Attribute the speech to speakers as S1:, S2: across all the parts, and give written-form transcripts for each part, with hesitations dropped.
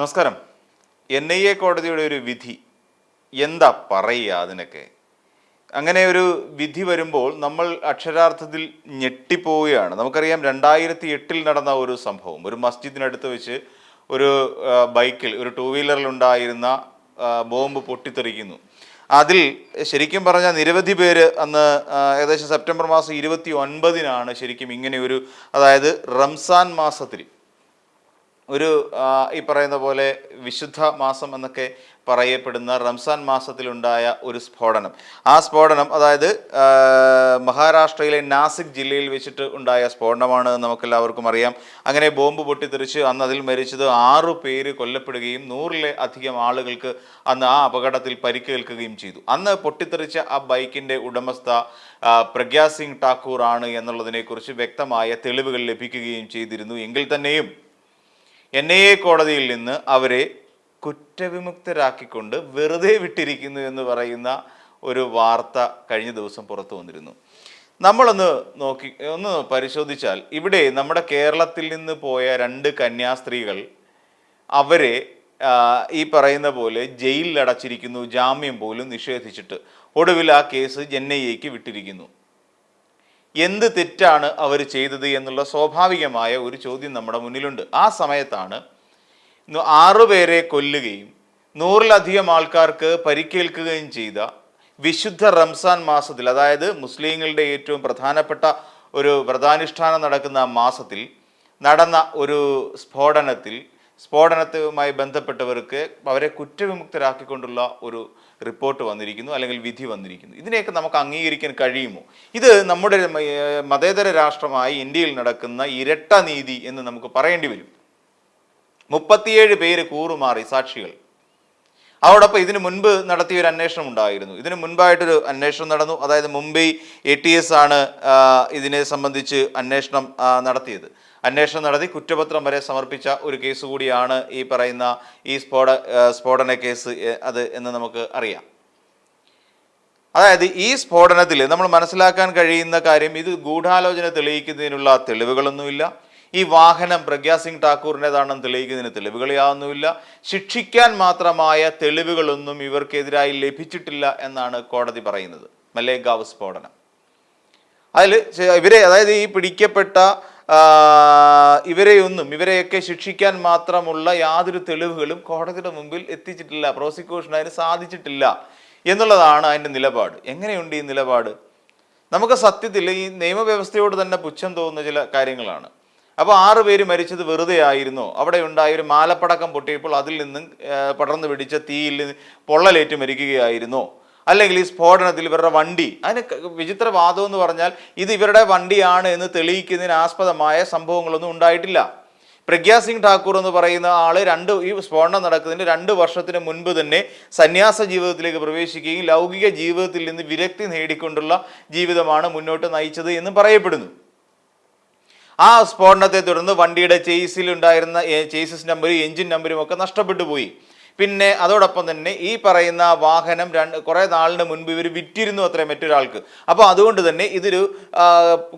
S1: നമസ്കാരം. NIA കോടതിയുടെ ഒരു വിധി എന്താ പറയുക അതിനൊക്കെ? അങ്ങനെ ഒരു വിധി വരുമ്പോൾ നമ്മൾ അക്ഷരാർത്ഥത്തിൽ ഞെട്ടിപ്പോവുകയാണ്. നമുക്കറിയാം 2008 നടന്ന ഒരു സംഭവം. ഒരു മസ്ജിദിനടുത്ത് വെച്ച് ഒരു ബൈക്കിൽ ഒരു ടൂ വീലറിലുണ്ടായിരുന്ന ബോംബ് പൊട്ടിത്തെറിക്കുന്നു. അതിൽ ശരിക്കും പറഞ്ഞാൽ നിരവധി പേര് അന്ന് ഏകദേശം സെപ്റ്റംബർ മാസം 29-നാണ് ശരിക്കും ഇങ്ങനെ ഒരു, അതായത് റംസാൻ മാസത്തിൽ ഒരു ഈ പറയുന്ന പോലെ വിശുദ്ധ മാസം എന്നൊക്കെ പറയപ്പെടുന്ന റംസാൻ മാസത്തിലുണ്ടായ ഒരു സ്ഫോടനം. ആ സ്ഫോടനം അതായത് മഹാരാഷ്ട്രയിലെ നാസിക് ജില്ലയിൽ വെച്ചിട്ട് ഉണ്ടായ സ്ഫോടനമാണ് നമുക്കെല്ലാവർക്കും അറിയാം. അങ്ങനെ ബോംബ് പൊട്ടിത്തെറിച്ച് അന്ന് അതിൽ മരിച്ചത് 6 പേര് കൊല്ലപ്പെടുകയും 100-ൽ-അധികം ആളുകൾക്ക് അന്ന് ആ അപകടത്തിൽ പരിക്കേൽക്കുകയും ചെയ്തു. അന്ന് പൊട്ടിത്തെറിച്ച ആ ബൈക്കിൻ്റെ ഉടമസ്ഥ പ്രഗ്യാ സിംഗ് ഠാക്കൂർ ആണ് എന്നുള്ളതിനെക്കുറിച്ച് വ്യക്തമായ തെളിവുകൾ ലഭിക്കുകയും ചെയ്തിരുന്നു. എങ്കിൽ തന്നെയും NIA കോടതിയിൽ നിന്ന് അവരെ കുറ്റവിമുക്തരാക്കിക്കൊണ്ട് വെറുതെ വിട്ടിരിക്കുന്നു എന്ന് പറയുന്ന ഒരു വാർത്ത കഴിഞ്ഞ ദിവസം പുറത്തു വന്നിരുന്നു. നമ്മളൊന്ന് ഒന്ന് പരിശോധിച്ചാൽ ഇവിടെ നമ്മുടെ കേരളത്തിൽ നിന്ന് പോയ 2 കന്യാസ്ത്രീകൾ അവരെ ഈ പറയുന്ന പോലെ ജയിലിൽ അടച്ചിരിക്കുന്നു, ജാമ്യം പോലും നിഷേധിച്ചിട്ട്. ഒടുവിൽ ആ കേസ് NIAക്ക് വിട്ടിരിക്കുന്നു. എന്ത് തെറ്റാണ് അവർ ചെയ്തത് എന്നുള്ള സ്വാഭാവികമായ ഒരു ചോദ്യം നമ്മുടെ മുന്നിലുണ്ട്. ആ സമയത്താണ് 6 പേരെ കൊല്ലുകയും 100-ലധികം ആൾക്കാർക്ക് പരിക്കേൽക്കുകയും ചെയ്ത വിശുദ്ധ റംസാൻ മാസത്തിൽ, അതായത് മുസ്ലിങ്ങളുടെ ഏറ്റവും പ്രധാനപ്പെട്ട ഒരു വ്രതാനുഷ്ഠാനം നടക്കുന്ന മാസത്തിൽ നടന്ന ഒരു സ്ഫോടനത്തുമായി ബന്ധപ്പെട്ടവർക്ക് അവരെ കുറ്റവിമുക്തരാക്കിക്കൊണ്ടുള്ള ഒരു റിപ്പോർട്ട് വന്നിരിക്കുന്നു, അല്ലെങ്കിൽ വിധി വന്നിരിക്കുന്നു. ഇതിനെയൊക്കെ നമുക്ക് അംഗീകരിക്കാൻ കഴിയുമോ? ഇത് നമ്മുടെ മതേതര രാഷ്ട്രമായി ഇന്ത്യയിൽ നടക്കുന്ന ഇരട്ട നീതി എന്ന് നമുക്ക് പറയേണ്ടി വരും. 37 പേര് കൂറുമാറി സാക്ഷികൾ. അതോടൊപ്പം ഇതിനു മുൻപ് നടത്തിയ ഒരു അന്വേഷണം ഉണ്ടായിരുന്നു. ഇതിനു മുൻപായിട്ടൊരു അന്വേഷണം നടന്നു. അതായത് മുംബൈ ATS ആണ് ഇതിനെ സംബന്ധിച്ച് അന്വേഷണം നടത്തിയത്. അന്വേഷണം നടത്തി കുറ്റപത്രം വരെ സമർപ്പിച്ച ഒരു കേസ് കൂടിയാണ് ഈ പറയുന്ന ഈ സ്ഫോടന കേസ് അത് എന്ന് നമുക്ക് അറിയാം. അതായത് ഈ സ്ഫോടനത്തിൽ നമ്മൾ മനസ്സിലാക്കാൻ കഴിയുന്ന കാര്യം, ഇത് ഗൂഢാലോചന തെളിയിക്കുന്നതിനുള്ള തെളിവുകളൊന്നുമില്ല. ഈ വാഹനം പ്രഗ്യാ സിംഗ് ഠാക്കൂറിൻ്റെതാണെന്ന് തെളിയിക്കുന്നതിന് തെളിവുകൾ യാതൊന്നുമില്ല. ശിക്ഷിക്കാൻ മാത്രമായ തെളിവുകളൊന്നും ഇവർക്കെതിരായി ലഭിച്ചിട്ടില്ല എന്നാണ് കോടതി പറയുന്നത്. മലേഗാവ് സ്ഫോടനം അതിൽ അതായത് ഈ പിടിക്കപ്പെട്ട ഇവരെയൊക്കെ ശിക്ഷിക്കാൻ മാത്രമുള്ള യാതൊരു തെളിവുകളും കോടതിയുടെ മുമ്പിൽ എത്തിച്ചിട്ടില്ല. പ്രോസിക്യൂഷൻ അതിന് സാധിച്ചിട്ടില്ല എന്നുള്ളതാണ് അതിൻ്റെ നിലപാട്. എങ്ങനെയുണ്ട് ഈ നിലപാട്? നമുക്ക് സത്യത്തിൽ ഈ നിയമവ്യവസ്ഥയോട് തന്നെ പുച്ഛം തോന്നുന്ന ചില കാര്യങ്ങളാണ്. അപ്പോൾ 6 പേര് മരിച്ചത് വെറുതെ ആയിരുന്നോ? അവിടെ ഉണ്ടായ ഒരു മാലപ്പടക്കം പൊട്ടിയപ്പോൾ അതിൽ നിന്നും പടർന്നു പിടിച്ച തീയിൽ പൊള്ളലേറ്റ് മരിക്കുകയായിരുന്നോ? അല്ലെങ്കിൽ ഈ സ്ഫോടനത്തിൽ ഇവരുടെ വണ്ടി, അതിന് വിചിത്രവാദം എന്ന് പറഞ്ഞാൽ ഇത് ഇവരുടെ വണ്ടിയാണ് എന്ന് തെളിയിക്കുന്നതിന് ആസ്പദമായ സംഭവങ്ങളൊന്നും ഉണ്ടായിട്ടില്ല. പ്രഗ്യാ സിംഗ് ഠാക്കൂർ എന്ന് പറയുന്ന ആള് ഈ സ്ഫോടനം നടക്കുന്നതിന് 2 വർഷത്തിന് മുൻപ് തന്നെ സന്യാസ ജീവിതത്തിലേക്ക് പ്രവേശിക്കുകയും ലൗകിക ജീവിതത്തിൽ നിന്ന് വിരക്തി നേടിക്കൊണ്ടുള്ള ജീവിതമാണ് മുന്നോട്ട് നയിച്ചത് എന്ന് പറയപ്പെടുന്നു. ആ സ്ഫോടനത്തെ തുടർന്ന് വണ്ടിയുടെ ചേസിലുണ്ടായിരുന്ന ചേസിസ് നമ്പരും എഞ്ചിൻ നമ്പരും ഒക്കെ നഷ്ടപ്പെട്ടു പോയി. പിന്നെ അതോടൊപ്പം തന്നെ ഈ പറയുന്ന വാഹനം കുറേ നാളിന് മുൻപ് ഇവർ വിറ്റിരുന്നു അത്രേ മറ്റൊരാൾക്ക്. അപ്പോൾ അതുകൊണ്ട് തന്നെ ഇതൊരു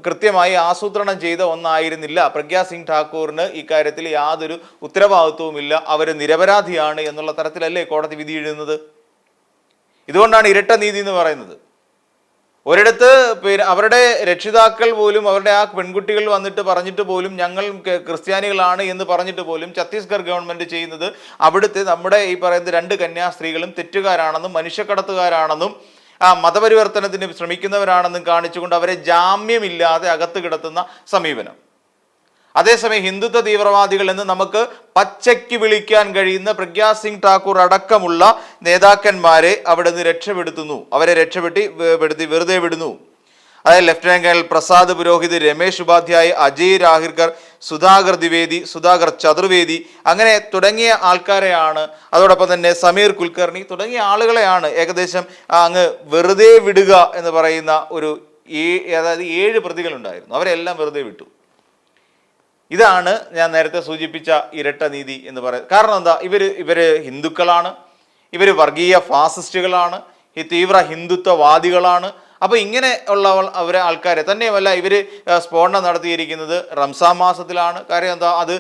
S1: കൃത്യമായി ആസൂത്രണം ചെയ്ത ഒന്നായിരുന്നില്ല. പ്രഗ്യാ സിംഗ് ഠാക്കൂറിന് ഇക്കാര്യത്തിൽ യാതൊരു ഉത്തരവാദിത്വവുമില്ല, അവർ നിരപരാധിയാണ് എന്നുള്ള തരത്തിലല്ലേ കോടതി വിധി എഴുതുന്നത്. ഇതുകൊണ്ടാണ് ഇരട്ട നീതി എന്ന് പറയുന്നത്. ഒരിടത്ത് അവരുടെ രക്ഷിതാക്കൾ പോലും, അവരുടെ ആ പെൺകുട്ടികൾ വന്നിട്ട് പറഞ്ഞിട്ട് പോലും ഞങ്ങൾ ക്രിസ്ത്യാനികളാണ് എന്ന് പറഞ്ഞിട്ട് പോലും ഛത്തീസ്ഗഡ് ഗവൺമെന്റ് ചെയ്യുന്നത് അവിടുത്തെ നമ്മുടെ ഈ പറയുന്ന 2 കന്യാസ്ത്രീകളും തെറ്റുകാരാണെന്നും മനുഷ്യക്കടത്തുകാരാണെന്നും മതപരിവർത്തനത്തിന് ശ്രമിക്കുന്നവരാണെന്നും കാണിച്ചുകൊണ്ട് അവരെ ജാമ്യമില്ലാതെ അകത്ത് കിടത്തുന്ന സമീപനം. അതേസമയം ഹിന്ദുത്വ തീവ്രവാദികൾ എന്ന് നമുക്ക് പച്ചയ്ക്ക് വിളിക്കാൻ കഴിയുന്ന പ്രഗ്യാ സിംഗ് ഠാക്കൂർ അടക്കമുള്ള നേതാക്കന്മാരെ അവിടെ നിന്ന് രക്ഷപ്പെടുത്തുന്നു. അവരെ രക്ഷപ്പെടുത്തി വെറുതെ വിടുന്നു. അതായത് ലഫ്റ്റനന്റ് കേണൽ പ്രസാദ് പുരോഹിത്, രമേശ് ഉപാധ്യായ, അജയ് രാഹിർകർ, സുധാകർ ചതുർവേദി, അങ്ങനെ തുടങ്ങിയ ആൾക്കാരെയാണ്, അതോടൊപ്പം തന്നെ സമീർ കുൽക്കർണി തുടങ്ങിയ ആളുകളെയാണ് ഏകദേശം അങ്ങ് വെറുതെ വിടുക എന്ന് പറയുന്ന അതായത് 7 പ്രതികളുണ്ടായിരുന്നു. അവരെല്ലാം വെറുതെ വിട്ടു. ഇതാണ് ഞാൻ നേരത്തെ സൂചിപ്പിച്ച ഇരട്ട നീതി എന്ന് പറയുന്നത്. കാരണം എന്താ? ഇവര് ഹിന്ദുക്കളാണ്, ഇവർ വർഗീയ ഫാസിസ്റ്റുകളാണ്, ഈ തീവ്ര ഹിന്ദുത്വവാദികളാണ്. അപ്പോൾ ഇങ്ങനെ ഉള്ള അവരെ ആൾക്കാരെ തന്നെയുമല്ല, ഇവർ സ്ഫോടനം നടത്തിയിരിക്കുന്നത് റംസാൻ മാസത്തിലാണ്. കാര്യം എന്താ, അത്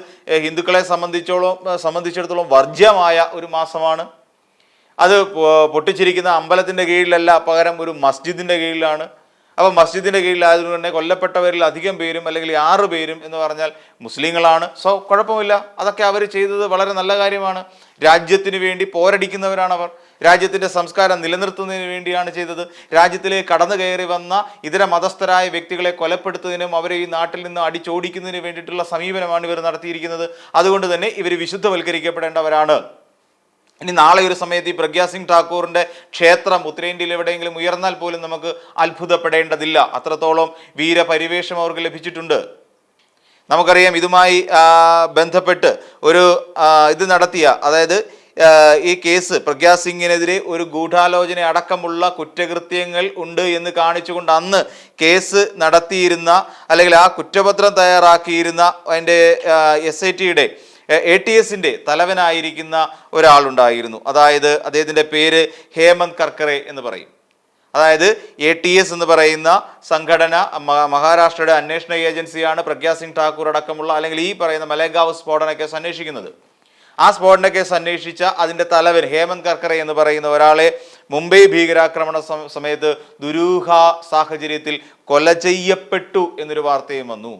S1: ഹിന്ദുക്കളെ സംബന്ധിച്ചിടത്തോളം വർജ്യമായ ഒരു മാസമാണ്. അത് പൊട്ടിച്ചിരിക്കുന്ന അമ്പലത്തിൻ്റെ കീഴിലല്ല, പകരം ഒരു മസ്ജിദിൻ്റെ കീഴിലാണ്. അപ്പോൾ മസ്ജിദിൻ്റെ കീഴിലായതുകൊണ്ട് തന്നെ കൊല്ലപ്പെട്ടവരിൽ അധികം പേരും അല്ലെങ്കിൽ 6 പേരും എന്ന് പറഞ്ഞാൽ മുസ്ലിങ്ങളാണ്. സോ കുഴപ്പമില്ല, അതൊക്കെ അവർ ചെയ്തത് വളരെ നല്ല കാര്യമാണ്. രാജ്യത്തിന് വേണ്ടി പോരടിക്കുന്നവരാണ് അവർ. രാജ്യത്തിൻ്റെ സംസ്കാരം നിലനിർത്തുന്നതിന് വേണ്ടിയാണ് ചെയ്തത്. രാജ്യത്തിലേക്ക് കടന്നു കയറി വന്ന ഇതര മതസ്ഥരായ വ്യക്തികളെ കൊലപ്പെടുത്തുന്നതിനും അവരെ ഈ നാട്ടിൽ നിന്ന് അടിച്ചോടിക്കുന്നതിന് വേണ്ടിയിട്ടുള്ള സമീപനമാണ് ഇവർ നടത്തിയിരിക്കുന്നത്. അതുകൊണ്ട് തന്നെ ഇവർ വിശുദ്ധവൽക്കരിക്കപ്പെടേണ്ടവരാണ്. ഇനി നാളെ ഒരു സമയത്ത് ഈ പ്രഗ്യാ സിംഗ് ഠാക്കൂറിന്റെ ക്ഷേത്രം ഉത്തരേന്ത്യയിൽ എവിടെയെങ്കിലും ഉയർന്നാൽ പോലും നമുക്ക് അത്ഭുതപ്പെടേണ്ടതില്ല. അത്രത്തോളം വീരപരിവേഷം അവർക്ക് ലഭിച്ചിട്ടുണ്ട്. നമുക്കറിയാം, ഇതുമായി ബന്ധപ്പെട്ട് ഒരു ഇത് നടത്തിയ, അതായത് ഈ കേസ് പ്രഗ്യാ സിംഗിനെതിരെ ഒരു ഗൂഢാലോചന അടക്കമുള്ള കുറ്റകൃത്യങ്ങൾ ഉണ്ട് എന്ന് കാണിച്ചുകൊണ്ട് അന്ന് കേസ് നടത്തിയിരുന്ന അല്ലെങ്കിൽ ആ കുറ്റപത്രം തയ്യാറാക്കിയിരുന്ന അതിൻ്റെ SITയുടെ ATSന്റെ തലവനായിരിക്കുന്ന ഒരാളുണ്ടായിരുന്നു. അതായത് അദ്ദേഹത്തിൻ്റെ പേര് ഹേമന്ത് കർക്കറെ എന്ന് പറയും. അതായത് ATS എന്ന് പറയുന്ന സംഘടന മഹാരാഷ്ട്രയുടെ അന്വേഷണ ഏജൻസിയാണ് പ്രഗ്യാ സിംഗ് ഠാക്കൂർ അടക്കമുള്ള അല്ലെങ്കിൽ ഈ പറയുന്ന മലേഗാവ് സ്ഫോടന കേസ് അന്വേഷിക്കുന്നത്. ആ സ്ഫോടന കേസ് അന്വേഷിച്ച അതിൻ്റെ തലവൻ ഹേമന്ത് കർക്കറെ എന്ന് പറയുന്ന ഒരാളെ മുംബൈ ഭീകരാക്രമണ സമയത്ത് ദുരൂഹ സാഹചര്യത്തിൽ കൊല ചെയ്യപ്പെട്ടു എന്നൊരു വാർത്തയും വന്നു.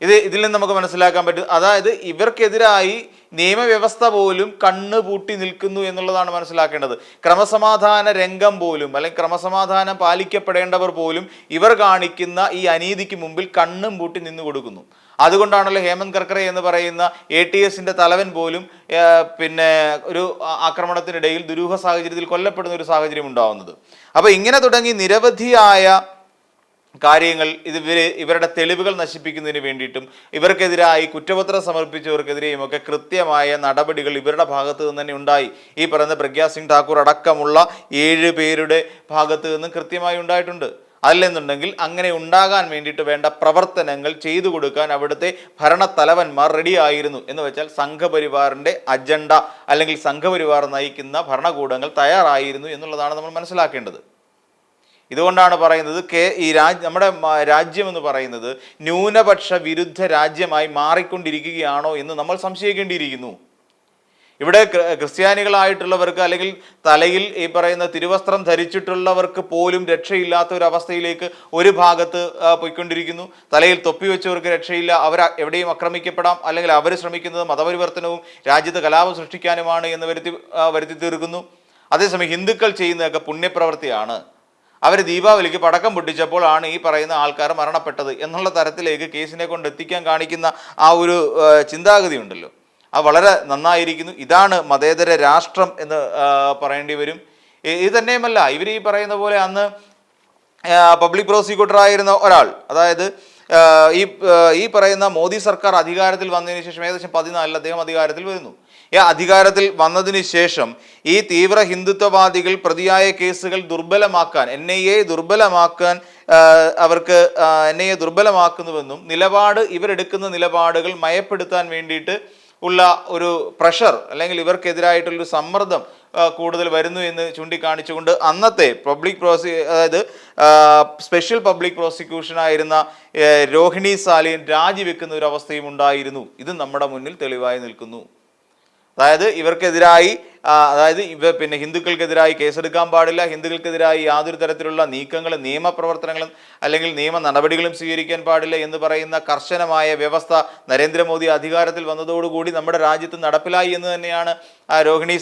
S1: ഇതിൽ നിന്ന് നമുക്ക് മനസ്സിലാക്കാൻ പറ്റും, അതായത് ഇവർക്കെതിരായി നിയമവ്യവസ്ഥ പോലും കണ്ണ് പൂട്ടി നിൽക്കുന്നു എന്നുള്ളതാണ് മനസ്സിലാക്കേണ്ടത്. ക്രമസമാധാന രംഗം പോലും അല്ലെങ്കിൽ ക്രമസമാധാനം പാലിക്കപ്പെടേണ്ടവർ പോലും ഇവർ കാണിക്കുന്ന ഈ അനീതിക്ക് മുമ്പിൽ കണ്ണും പൂട്ടി നിന്നു കൊടുക്കുന്നു. അതുകൊണ്ടാണല്ലോ ഹേമന്ത് കർക്കറെ എന്ന് പറയുന്ന ATSന്റെ തലവൻ പോലും പിന്നെ ഒരു ആക്രമണത്തിനിടയിൽ ദുരൂഹ സാഹചര്യത്തിൽ കൊല്ലപ്പെടുന്ന ഒരു സാഹചര്യം ഉണ്ടാവുന്നത്. അപ്പോൾ ഇങ്ങനെ തുടങ്ങി നിരവധിയായ കാര്യങ്ങൾ ഇവരുടെ തെളിവുകൾ നശിപ്പിക്കുന്നതിന് വേണ്ടിയിട്ടും ഇവർക്കെതിരായി കുറ്റപത്രം സമർപ്പിച്ചവർക്കെതിരെയും ഒക്കെ കൃത്യമായ നടപടികൾ ഇവരുടെ ഭാഗത്ത് നിന്ന് തന്നെ ഉണ്ടായി. ഈ പറയുന്ന പ്രഗ്യാ സിംഗ് ഠാക്കൂർ അടക്കമുള്ള 7 പേരുടെ ഭാഗത്ത് നിന്നും കൃത്യമായി ഉണ്ടായിട്ടുണ്ട്. അല്ലെന്നുണ്ടെങ്കിൽ അങ്ങനെ ഉണ്ടാകാൻ വേണ്ടിയിട്ട് വേണ്ട പ്രവർത്തനങ്ങൾ ചെയ്തു കൊടുക്കാൻ അവിടുത്തെ ഭരണത്തലവന്മാർ റെഡിയായിരുന്നു. എന്ന് വെച്ചാൽ സംഘപരിവാറിൻ്റെ അജണ്ട അല്ലെങ്കിൽ സംഘപരിവാർ നയിക്കുന്ന ഭരണകൂടങ്ങൾ തയ്യാറായിരുന്നു എന്നുള്ളതാണ് നമ്മൾ മനസ്സിലാക്കേണ്ടത്. ഇതുകൊണ്ടാണ് പറയുന്നത് നമ്മുടെ രാജ്യം എന്ന് പറയുന്നത് ന്യൂനപക്ഷ വിരുദ്ധ രാജ്യമായി മാറിക്കൊണ്ടിരിക്കുകയാണോ എന്ന് നമ്മൾ സംശയിക്കേണ്ടിയിരിക്കുന്നു. ഇവിടെ ക്രിസ്ത്യാനികളായിട്ടുള്ളവർക്ക് അല്ലെങ്കിൽ തലയിൽ ഈ പറയുന്ന തിരുവസ്ത്രം ധരിച്ചിട്ടുള്ളവർക്ക് പോലും രക്ഷയില്ലാത്ത ഒരു അവസ്ഥയിലേക്ക് ഒരു ഭാഗത്ത് പോയിക്കൊണ്ടിരിക്കുന്നു. തലയിൽ തൊപ്പി വെച്ചവർക്ക് രക്ഷയില്ല, അവർ എവിടെയും ആക്രമിക്കപ്പെടാം, അല്ലെങ്കിൽ അവർ ശ്രമിക്കുന്നത് മതപരിവർത്തനവും രാജ്യത്ത് കലാപം സൃഷ്ടിക്കാനുമാണ് എന്ന് വരുത്തി തീർക്കുന്നു. അതേസമയം ഹിന്ദുക്കൾ ചെയ്യുന്നതൊക്കെ പുണ്യപ്രവൃത്തിയാണ്. അവർ ദീപാവലിക്ക് പടക്കം പൊട്ടിച്ചപ്പോൾ ആണ് ഈ പറയുന്ന ആൾക്കാർ മരണപ്പെട്ടത് എന്നുള്ള തരത്തിലേക്ക് കേസിനെ കൊണ്ട് എത്തിക്കാൻ കാണിക്കുന്ന ആ ഒരു ചിന്താഗതി ഉണ്ടല്ലോ, അത് വളരെ നന്നായിരിക്കുന്നു. ഇതാണ് മതേതര രാഷ്ട്രം എന്ന് പറയേണ്ടി വരും. ഇത് തന്നെയുമല്ല, ഇവർ ഈ പറയുന്ന പോലെ അന്ന് പബ്ലിക് പ്രോസിക്യൂട്ടർ ആയിരുന്ന ഒരാൾ, അതായത് ഈ പറയുന്ന മോദി സർക്കാർ അധികാരത്തിൽ വന്നതിന് ശേഷം ഏകദേശം 14 അദ്ദേഹം അധികാരത്തിൽ വരുന്നു. അധികാരത്തിൽ വന്നതിന് ശേഷം ഈ തീവ്ര ഹിന്ദുത്വവാദികൾ പ്രതിയായ കേസുകൾ ദുർബലമാക്കാൻ NIA ദുർബലമാക്കുന്നുവെന്നും ഇവരെടുക്കുന്ന നിലപാടുകൾ മയപ്പെടുത്താൻ വേണ്ടിയിട്ട് ഉള്ള ഒരു പ്രഷർ അല്ലെങ്കിൽ ഇവർക്കെതിരായിട്ടുള്ളൊരു സമ്മർദ്ദം കൂടുതൽ വരുന്നു എന്ന് ചൂണ്ടിക്കാണിച്ചുകൊണ്ട് അന്നത്തെ അതായത് സ്പെഷ്യൽ പബ്ലിക് പ്രോസിക്യൂഷനായിരുന്ന രോഹിണി സാലിയൻ രാജിവെക്കുന്ന ഒരു അവസ്ഥയും ഉണ്ടായിരുന്നു. ഇത് നമ്മുടെ മുന്നിൽ തെളിവായി നിൽക്കുന്നു. അതായത് ഇവർക്കെതിരായി പിന്നെ ഹിന്ദുക്കൾക്കെതിരായി കേസെടുക്കാൻ പാടില്ല, ഹിന്ദുക്കൾക്കെതിരായി യാതൊരു തരത്തിലുള്ള നീക്കങ്ങളും നിയമപ്രവർത്തനങ്ങളും അല്ലെങ്കിൽ നിയമ നടപടികളും സ്വീകരിക്കാൻ പാടില്ല എന്ന് പറയുന്ന കർശനമായ വ്യവസ്ഥ നരേന്ദ്രമോദി അധികാരത്തിൽ വന്നതോടുകൂടി നമ്മുടെ രാജ്യത്ത് നടപ്പിലായി എന്ന് തന്നെയാണ് രോഹിണി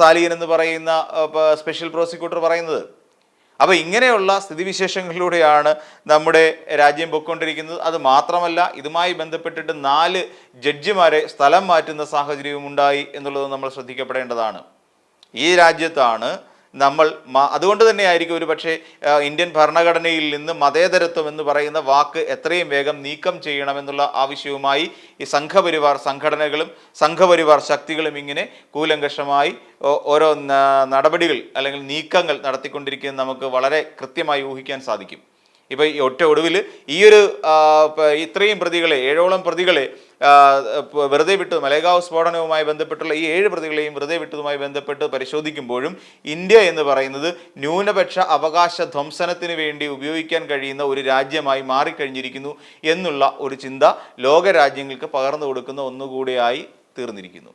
S1: സാലിയൻ എന്ന് പറയുന്ന സ്പെഷ്യൽ പ്രോസിക്യൂട്ടർ പറയുന്നത്. അപ്പോൾ ഇങ്ങനെയുള്ള സ്ഥിതിവിശേഷങ്ങളിലൂടെയാണ് നമ്മുടെ രാജ്യം പൊയ്ക്കൊണ്ടിരിക്കുന്നത്. അത് മാത്രമല്ല, ഇതുമായി ബന്ധപ്പെട്ടിട്ട് 4 ജഡ്ജിമാരെ സ്ഥലം മാറ്റുന്ന സാഹചര്യവും ഉണ്ടായി എന്നുള്ളത് നമ്മൾ ശ്രദ്ധിക്കപ്പെടേണ്ടതാണ്. ഈ രാജ്യത്താണ് നമ്മൾ അതുകൊണ്ട് തന്നെയായിരിക്കും ഒരു പക്ഷേ ഇന്ത്യൻ ഭരണഘടനയിൽ നിന്ന് മതേതരത്വം എന്ന് പറയുന്ന വാക്ക് എത്രയും വേഗം നീക്കം ചെയ്യണമെന്നുള്ള ആവശ്യവുമായി ഈ സംഘപരിവാർ സംഘടനകളും സംഘപരിവാർ ശക്തികളും ഇങ്ങനെ കൂലങ്കഷമായി ഓരോ നടപടികൾ അല്ലെങ്കിൽ നീക്കങ്ങൾ നടത്തിക്കൊണ്ടിരിക്കുന്നത് നമുക്ക് വളരെ കൃത്യമായി ഊഹിക്കാൻ സാധിക്കും. ഇപ്പോൾ ഈ ഒടുവിൽ ഈ ഒരു ഇത്രയും പ്രതികളെ 7ഓളം പ്രതികളെ വെറുതെ വിട്ടു, മലേഗാവ് സ്ഫോടനവുമായി ബന്ധപ്പെട്ടുള്ള ഈ 7 പ്രതികളെയും വെറുതെ വിട്ടതുമായി ബന്ധപ്പെട്ട് പരിശോധിക്കുമ്പോഴും ഇന്ത്യ എന്ന് പറയുന്നത് ന്യൂനപക്ഷ അവകാശ ധ്വംസനത്തിന് വേണ്ടി ഉപയോഗിക്കാൻ കഴിയുന്ന ഒരു രാജ്യമായി മാറിക്കഴിഞ്ഞിരിക്കുന്നു എന്നുള്ള ഒരു ചിന്ത ലോകരാജ്യങ്ങൾക്ക് പകർന്നു കൊടുക്കുന്ന ഒന്നുകൂടിയായി തീർന്നിരിക്കുന്നു.